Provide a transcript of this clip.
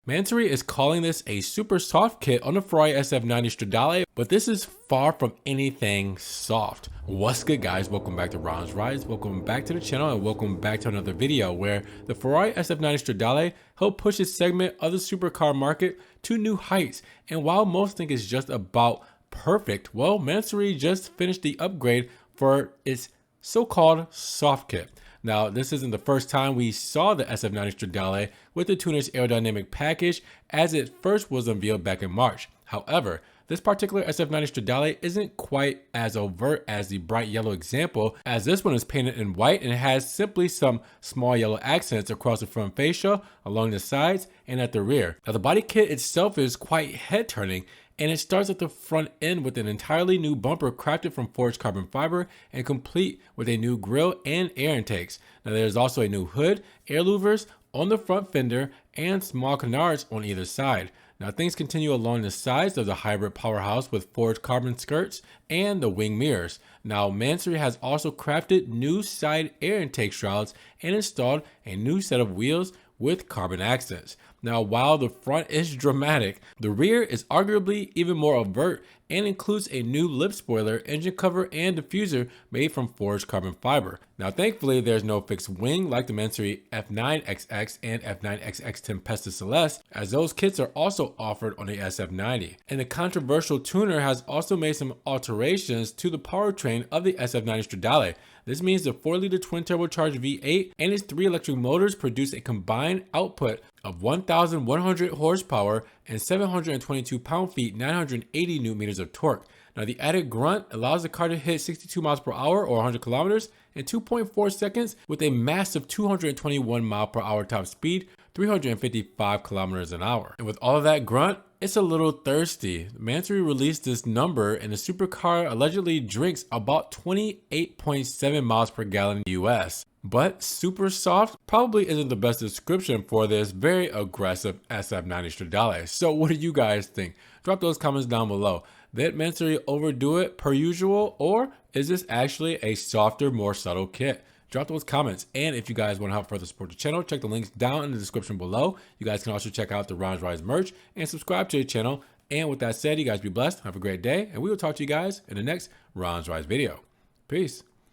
Mansory is calling this a super soft kit on the Ferrari SF90 Stradale, but this is far from anything soft. What's good, guys? Welcome back to Ron's Rides. Welcome back to the channel and welcome back to another video where the Ferrari SF90 Stradale helped push its segment of the supercar market to new heights. And while most think it's just about perfect, well, Mansory just finished the upgrade for its so-called soft kit. Now, this isn't the first time we saw the SF90 Stradale with the tuners aerodynamic package, as it first was unveiled back in March. However, this particular SF90 Stradale isn't quite as overt as the bright yellow example, as this one is painted in white and has simply some small yellow accents across the front fascia, along the sides, and at the rear. Now, the body kit itself is quite head-turning, and it starts at the front end with an entirely new bumper crafted from forged carbon fiber and complete with a new grille and air intakes. Now, there's also a new hood, air louvers on the front fender, and small canards on either side. Now, things continue along the sides of the hybrid powerhouse with forged carbon skirts and the wing mirrors. Now, Mansory has also crafted new side air intake shrouds and installed a new set of wheels with carbon accents. Now, while the front is dramatic, the rear is arguably even more overt and includes a new lip spoiler, engine cover, and diffuser made from forged carbon fiber. Now, thankfully, there's no fixed wing like the Mansory F9XX and F9XX Tempesta Celeste, as those kits are also offered on the SF90. And the controversial tuner has also made some alterations to the powertrain of the SF90 Stradale. This means the 4-liter twin turbocharged V8 and its 3 electric motors produce a combined output of 1,100 horsepower and 722 pound-feet, 980 newton-meters of torque. Now, the added grunt allows the car to hit 62 miles per hour or 100 kilometers in 2.4 seconds with a massive 221 mile per hour top speed, 355 kilometers an hour. And with all of that grunt, it's a little thirsty. Mansory released this number, and the supercar allegedly drinks about 28.7 miles per gallon in the US. But super soft probably isn't the best description for this very aggressive SF90 Stradale. So what do you guys think? Drop those comments down below. Did Mansory overdo it per usual, or is this actually a softer, more subtle kit? Drop those comments, and if you guys want to help further support the channel, check the links down in the description below. You guys can also check out the Ron's Rides merch and subscribe to the channel. And with that said, you guys be blessed, have a great day, and we will talk to you guys in the next Ron's Rides video. Peace.